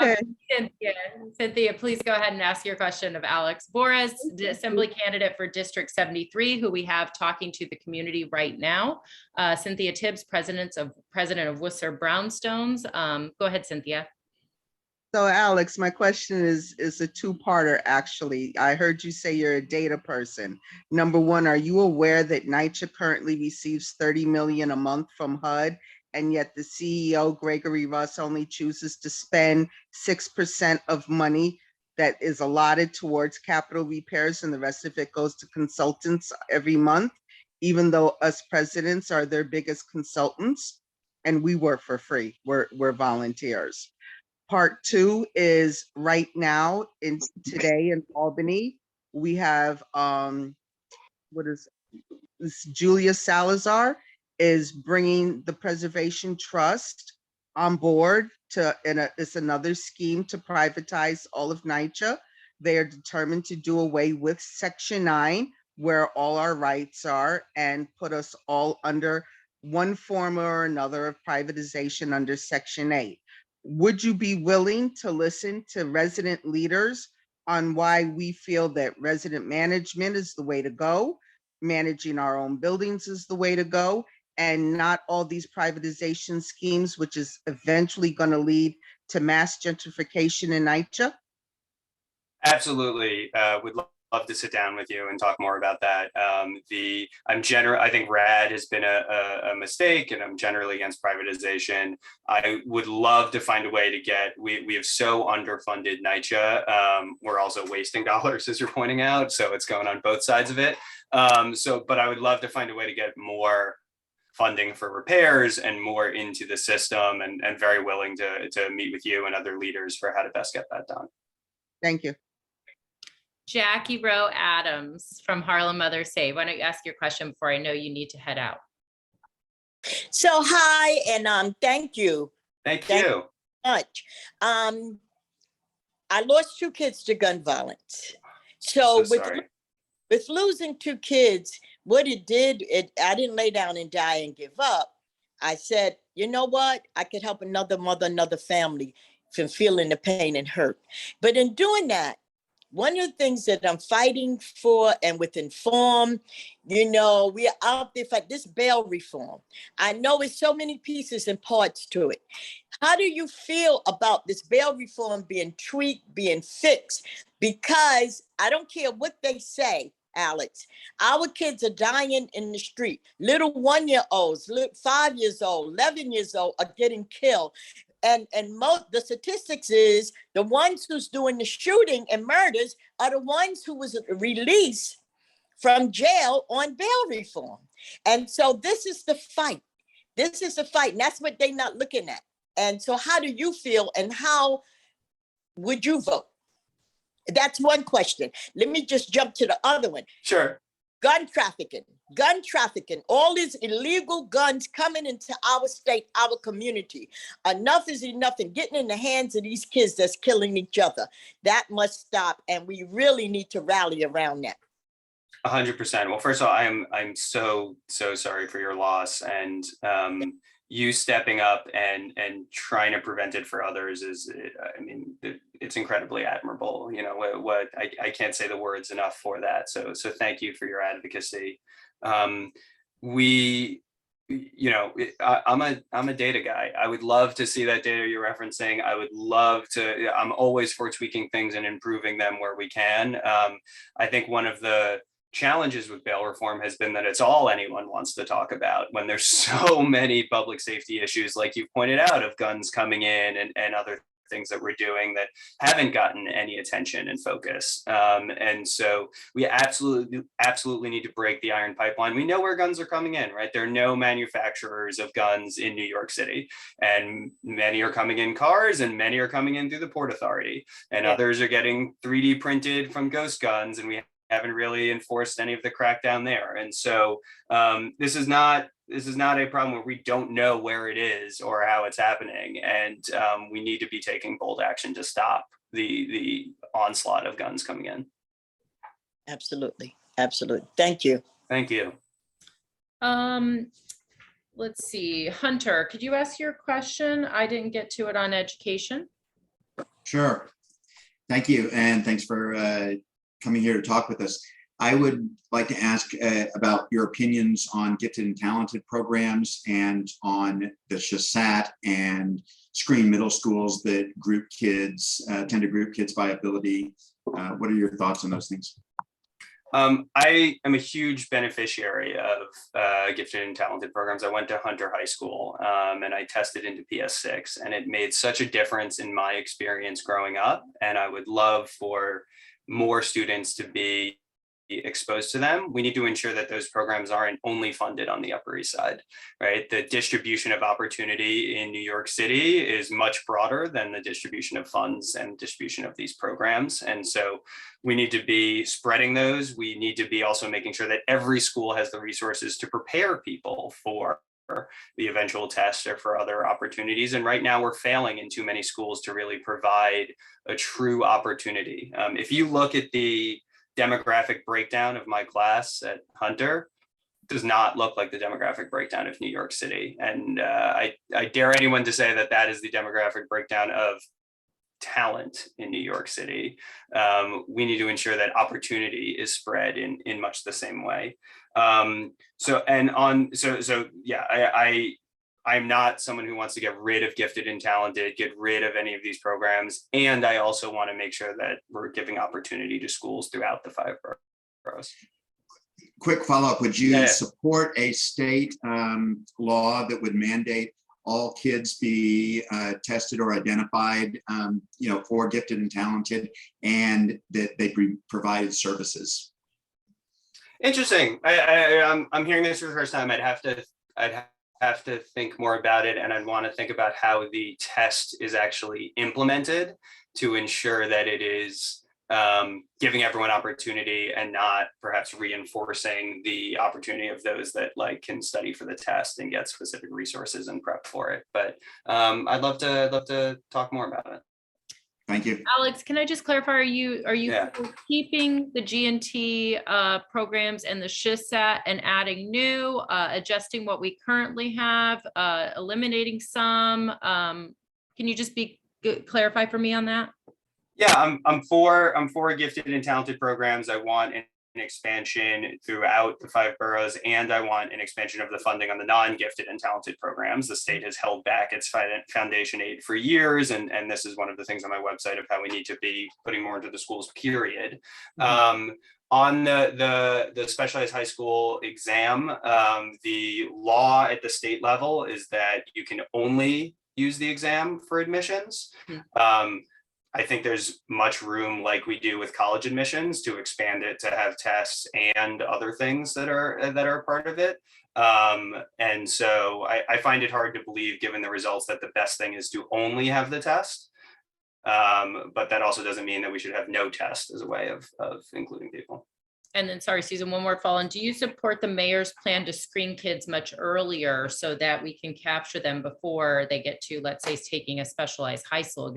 Okay. Cynthia, please go ahead and ask your question of Alex Boris, the Assembly candidate for District 73, who we have talking to the community right now. Cynthia Tibbs, president of Worcester Brownstones. Go ahead, Cynthia. So Alex, my question is a two-parter actually. I heard you say you're a data person. Number one, are you aware that NYCHA currently receives 30 million a month from HUD, and yet the CEO, Gregory Russ, only chooses to spend 6% of money that is allotted towards capital repairs, and the rest of it goes to consultants every month, even though us presidents are their biggest consultants, and we work for free. We're volunteers. Part two is right now today in Albany, we have what is this? Julia Salazar is bringing the Preservation Trust on board it's another scheme to privatize all of NYCHA. They are determined to do away with Section 9, where all our rights are, and put us all under one form or another of privatization under Section 8. Would you be willing to listen to resident leaders on why we feel that resident management is the way to go, managing our own buildings is the way to go, and not all these privatization schemes, which is eventually going to lead to mass gentrification in NYCHA? Absolutely. Would love to sit down with you and talk more about that. I think RAD has been a mistake, and I'm generally against privatization. I would love to find a way to we have so underfunded NYCHA. We're also wasting dollars, as you're pointing out. So it's going on both sides of it. But I would love to find a way to get more funding for repairs and more into the system, and very willing to meet with you and other leaders for how to best get that done. Thank you. Jackie Rowe Adams from Harlem Mothers Save. Why don't you ask your question before I know you need to head out? So hi, and thank you. Thank you much. I lost 2 kids to gun violence. So with losing 2 kids, what it did, I didn't lay down and die and give up. I said, you know what? I could help another mother, another family from feeling the pain and hurt. But in doing that, one of the things that I'm fighting for, and with Inform, we are out there for this bail reform. I know it's so many pieces and parts to it. How do you feel about this bail reform being tweaked, being fixed? Because I don't care what they say, Alex, our kids are dying in the street. Little 1-year-olds, 5 years old, 11 years old are getting killed. And the statistics is the ones who's doing the shooting and murders are the ones who was released from jail on bail reform. And so this is the fight. This is the fight. And that's what they're not looking at. And so how do you feel, and how would you vote? That's one question. Let me just jump to the other one. Sure. Gun trafficking, all these illegal guns coming into our state, our community. Enough is enough, and getting in the hands of these kids that's killing each other. That must stop, and we really need to rally around that. 100%. Well, first of all, I'm so sorry for your loss, and you stepping up and trying to prevent it for others is, it's incredibly admirable. I can't say the words enough for that. So thank you for your advocacy. I'm a data guy. I would love to see that data you're referencing. I'm always for tweaking things and improving them where we can. I think one of the challenges with bail reform has been that it's all anyone wants to talk about, when there's so many public safety issues, like you pointed out, of guns coming in and other things that we're doing that haven't gotten any attention and focus. And so we absolutely need to break the iron pipeline. We know where guns are coming in, right? There are no manufacturers of guns in New York City, and many are coming in cars, and many are coming in through the Port Authority, and others are getting 3D printed from ghost guns, and we haven't really enforced any of the crackdown there. And so this is not a problem where we don't know where it is or how it's happening. And we need to be taking bold action to stop the onslaught of guns coming in. Absolutely. Absolutely. Thank you. Thank you. Let's see. Hunter, could you ask your question? I didn't get to it on education. Sure. Thank you. And thanks for coming here to talk with us. I would like to ask about your opinions on gifted and talented programs and on the SHSAT and screen middle schools that group kids, tend to group kids by ability. What are your thoughts on those things? I am a huge beneficiary of gifted and talented programs. I went to Hunter High School and I tested into PS6, and it made such a difference in my experience growing up. And I would love for more students to be exposed to them. We need to ensure that those programs aren't only funded on the Upper East Side, right? The distribution of opportunity in New York City is much broader than the distribution of funds and distribution of these programs. And so we need to be spreading those. We need to be also making sure that every school has the resources to prepare people for the eventual test or for other opportunities. And right now we're failing in too many schools to really provide a true opportunity. If you look at the demographic breakdown of my class at Hunter, does not look like the demographic breakdown of New York City. And I dare anyone to say that that is the demographic breakdown of talent in New York City. We need to ensure that opportunity is spread in much the same way. I'm not someone who wants to get rid of gifted and talented, get rid of any of these programs. And I also want to make sure that we're giving opportunity to schools throughout the 5 boroughs. Quick follow-up, would you support a state law that would mandate all kids be tested or identified, for gifted and talented, and that they provided services? Interesting. I'm hearing this for the first time. I'd have to think more about it, and I'd want to think about how the test is actually implemented to ensure that it is giving everyone opportunity and not perhaps reinforcing the opportunity of those that can study for the test and get specific resources and prep for it. But I'd love to talk more about it. Thank you. Alex, can I just clarify, are you keeping the G&T programs and the SHSAT and adding new, adjusting what we currently have, eliminating some? Can you just clarify for me on that? Yeah, I'm for gifted and talented programs. I want an expansion throughout the 5 boroughs, and I want an expansion of the funding on the non-gifted and talented programs. The state has held back its foundation aid for years, and this is one of the things on my website of how we need to be putting more into the schools, period. Mm-hmm. On the specialized high school exam, the law at the state level is that you can only use the exam for admissions. Mm-hmm. I think there's much room, like we do with college admissions, to expand it to have tests and other things that are part of it. And so I find it hard to believe, given the results, that the best thing is to only have the test. But that also doesn't mean that we should have no test as a way of including people. And then, sorry, Susan, one more follow-on. Do you support the mayor's plan to screen kids much earlier so that we can capture them before they get to, let's say, taking a specialized high school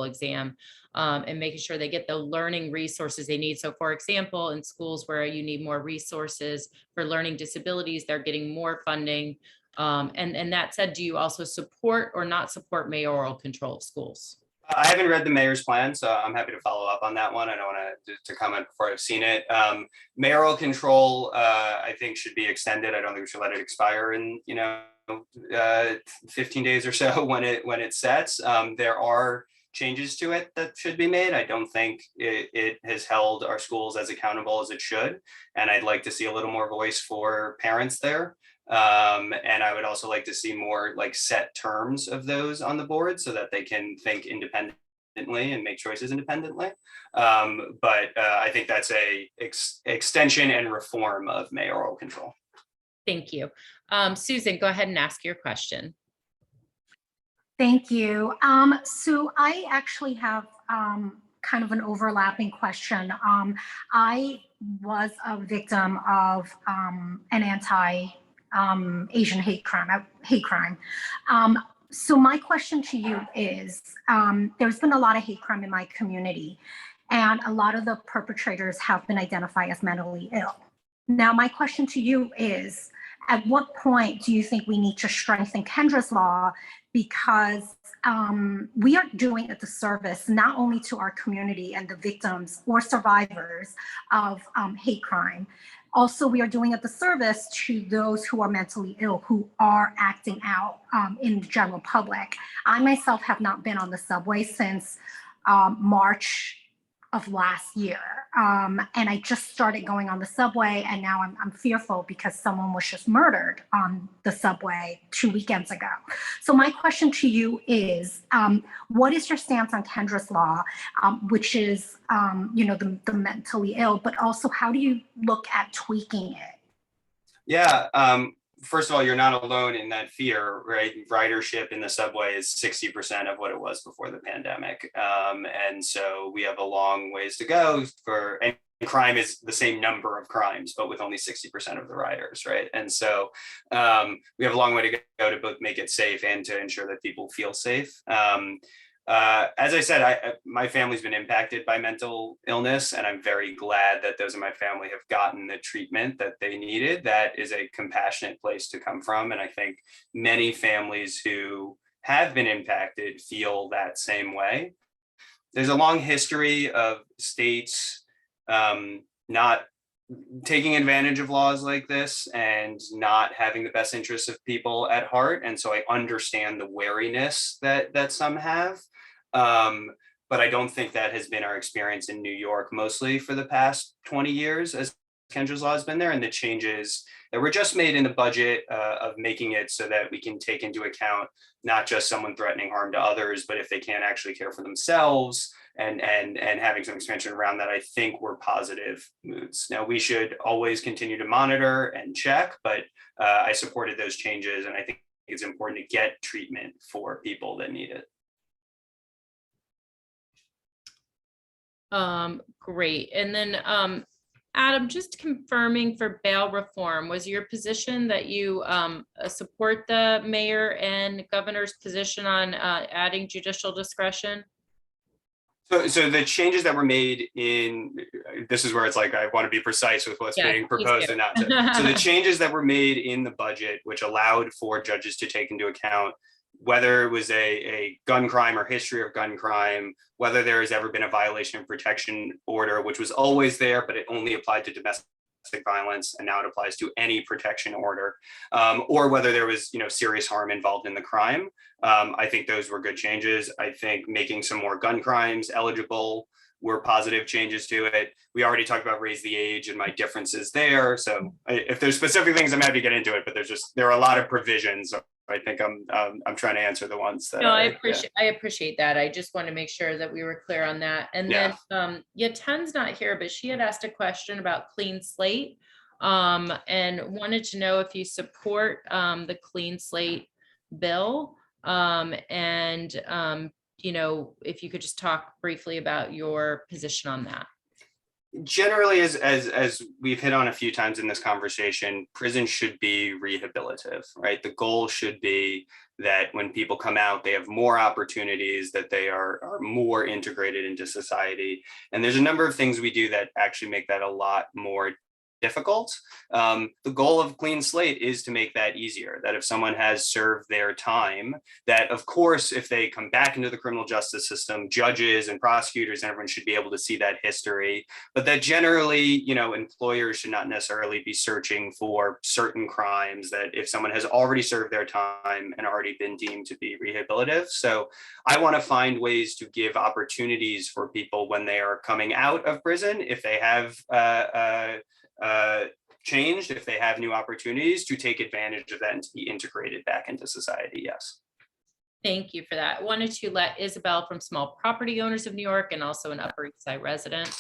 exam, and making sure they get the learning resources they need? So, for example, in schools where you need more resources for learning disabilities, they're getting more funding. And that said, do you also support or not support mayoral control of schools? I haven't read the mayor's plan, so I'm happy to follow up on that one. I don't want to comment before I've seen it. Mayoral control, I think, should be extended. I don't think we should let it expire in 15 days or so when it sets. There are changes to it that should be made. I don't think it has held our schools as accountable as it should, and I'd like to see a little more voice for parents there. And I would also like to see more set terms of those on the board so that they can think independently and make choices independently. But I think that's a extension and reform of mayoral control. Thank you. Susan, go ahead and ask your question. Thank you. So I actually have kind of an overlapping question. I was a victim of an anti-Asian hate crime. So my question to you is, there's been a lot of hate crime in my community, and a lot of the perpetrators have been identified as mentally ill. Now, my question to you is, at what point do you think we need to strengthen Kendra's law? Because we are doing a disservice not only to our community and the victims or survivors of hate crime. Also, we are doing a disservice to those who are mentally ill, who are acting out in the general public. I myself have not been on the subway since March of last year. And I just started going on the subway, and now I'm fearful because someone was just murdered on the subway 2 weekends ago. So my question to you is, what is your stance on Kendra's law, which is, the mentally ill, but also how do you look at tweaking it? Yeah. First of all, you're not alone in that fear, right? Ridership in the subway is 60% of what it was before the pandemic. And so we have a long ways to go and crime is the same number of crimes, but with only 60% of the riders, right? And so we have a long way to go to both make it safe and to ensure that people feel safe. As I said, my family's been impacted by mental illness, and I'm very glad that those in my family have gotten the treatment that they needed. That is a compassionate place to come from. And I think many families who have been impacted feel that same way. There's a long history of states not taking advantage of laws like this and not having the best interests of people at heart. And so I understand the wariness that some have. But I don't think that has been our experience in New York, mostly for the past 20 years as Kendra's law has been there, and the changes that were just made in the budget of making it so that we can take into account not just someone threatening harm to others, but if they can't actually care for themselves and having some expansion around that, I think were positive moves. Now, we should always continue to monitor and check, but I supported those changes, and I think it's important to get treatment for people that need it. Great. And then Adam, just confirming for bail reform, was your position that you support the mayor and governor's position on adding judicial discretion? So the changes that were made this is where it's like, I want to be precise with what's being proposed and not. So the changes that were made in the budget, which allowed for judges to take into account whether it was a gun crime or history of gun crime, whether there has ever been a violation of protection order, which was always there, but it only applied to domestic violence, and now it applies to any protection order, or whether there was serious harm involved in the crime. I think those were good changes. I think making some more gun crimes eligible were positive changes to it. We already talked about raise the age and my differences there. So if there's specific things, I'm happy to get into it, but there are a lot of provisions. I think I'm trying to answer the ones that. No, I appreciate that. I just want to make sure that we were clear on that. And then Yaten's not here, but she had asked a question about clean slate, and wanted to know if you support the clean slate bill, and if you could just talk briefly about your position on that. Generally, as we've hit on a few times in this conversation, prison should be rehabilitative, right? The goal should be that when people come out, they have more opportunities, that they are more integrated into society. And there's a number of things we do that actually make that a lot more difficult. The goal of Clean Slate is to make that easier, that if someone has served their time, that of course, if they come back into the criminal justice system, judges and prosecutors and everyone should be able to see that history, but that generally, employers should not necessarily be searching for certain crimes, that if someone has already served their time and already been deemed to be rehabilitative. So I want to find ways to give opportunities for people when they are coming out of prison, if they have changed, if they have new opportunities, to take advantage of that and to be integrated back into society. Yes. Thank you for that. I wanted to let Isabel from Small Property Owners of New York and also an Upper East Side resident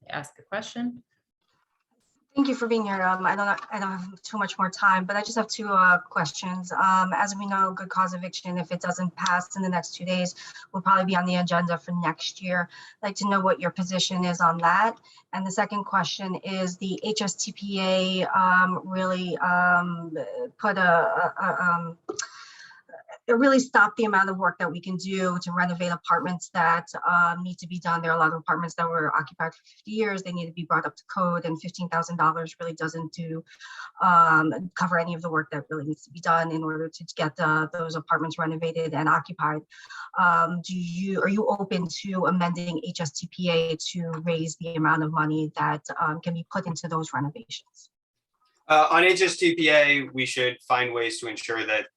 ask a question. Thank you for being here. I don't have too much more time, but I just have two questions. As we know, good cause eviction, if it doesn't pass in the next 2 days, will probably be on the agenda for next year. I'd like to know what your position is on that. And the second question is the HSTPA really put really stop the amount of work that we can do to renovate apartments that need to be done. There are a lot of apartments that were occupied for 50 years. They need to be brought up to code, and $15,000 really doesn't do cover any of the work that really needs to be done in order to get those apartments renovated and occupied. Are you open to amending HSTPA to raise the amount of money that can be put into those renovations? On HSTPA, we should find ways to ensure that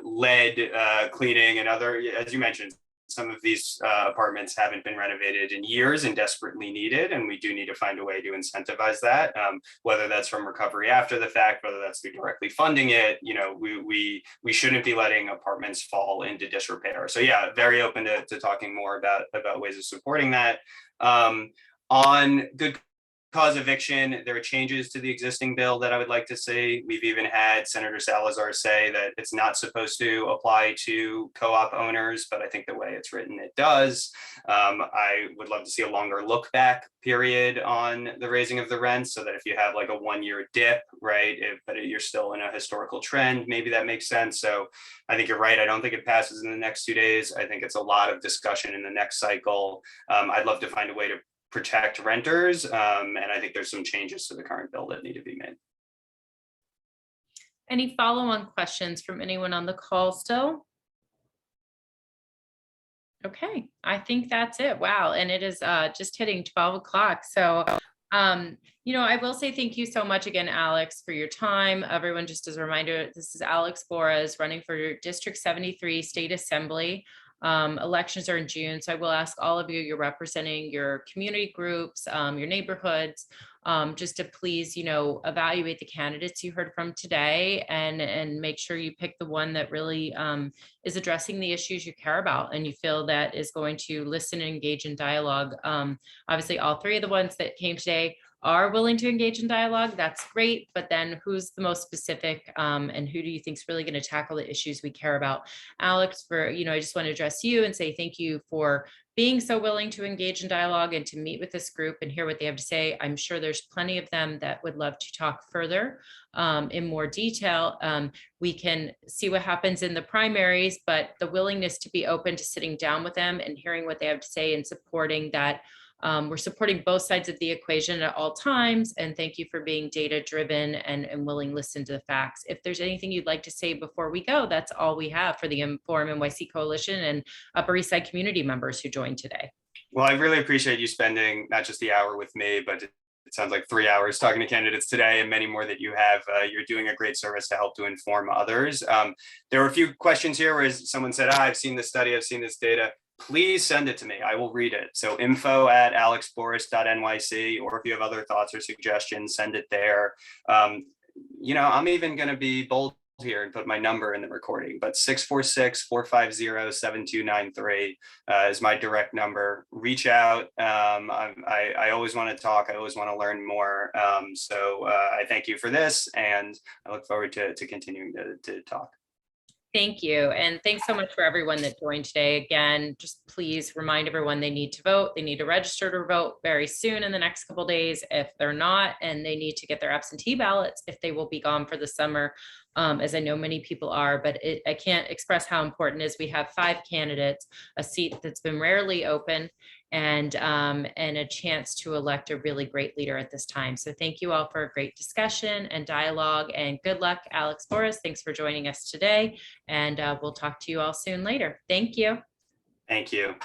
lead cleaning and other, as you mentioned, some of these apartments haven't been renovated in years and desperately needed, and we do need to find a way to incentivize that, whether that's from recovery after the fact, whether that's through directly funding it. We shouldn't be letting apartments fall into disrepair. So yeah, very open to talking more about ways of supporting that. On good cause eviction, there are changes to the existing bill that I would like to see. We've even had Senator Salazar say that it's not supposed to apply to co-op owners, but I think the way it's written, it does. I would love to see a longer look back period on the raising of the rents, so that if you have like a 1-year dip, right, but you're still in a historical trend, maybe that makes sense. So I think you're right. I don't think it passes in the next 2 days. I think it's a lot of discussion in the next cycle. I'd love to find a way to protect renters. And I think there's some changes to the current bill that need to be made. Any follow-on questions from anyone on the call still? Okay, I think that's it. Wow. And it is just hitting 12 o'clock. So, I will say thank you so much again, Alex, for your time. Everyone, just as a reminder, this is Alex Borras running for District 73 State Assembly. Elections are in June, so I will ask all of you, you're representing your community groups, your neighborhoods, just to please, evaluate the candidates you heard from today, and make sure you pick the one that really is addressing the issues you care about and you feel that is going to listen and engage in dialogue. Obviously, all three of the ones that came today are willing to engage in dialogue. That's great. But then who's the most specific, and who do you think is really going to tackle the issues we care about? Alex, I just want to address you and say thank you for being so willing to engage in dialogue and to meet with this group and hear what they have to say. I'm sure there's plenty of them that would love to talk further in more detail. We can see what happens in the primaries, but the willingness to be open to sitting down with them and hearing what they have to say and supporting that. We're supporting both sides of the equation at all times. And thank you for being data driven and willing to listen to the facts. If there's anything you'd like to say before we go, that's all we have for the InformNYC Coalition and Upper East Side community members who joined today. Well, I really appreciate you spending not just the hour with me, but it sounds like 3 hours talking to candidates today, and many more that you have. You're doing a great service to help to inform others. There were a few questions here where someone said, I've seen this study, I've seen this data. Please send it to me. I will read it. So info@alexborras.nyc, or if you have other thoughts or suggestions, send it there. I'm even going to be bold here and put my number in the recording, but 646-450-7293 is my direct number. Reach out. I always want to talk. I always want to learn more. So I thank you for this, and I look forward to continuing to talk. Thank you. And thanks so much for everyone that joined today. Again, just please remind everyone they need to vote. They need to register to vote very soon in the next couple of days if they're not, and they need to get their absentee ballots if they will be gone for the summer, as I know many people are. But I can't express how important it is. We have 5 candidates, a seat that's been rarely open, and a chance to elect a really great leader at this time. So thank you all for a great discussion and dialogue, and good luck, Alex Borras. Thanks for joining us today, and we'll talk to you all soon later. Thank you. Thank you.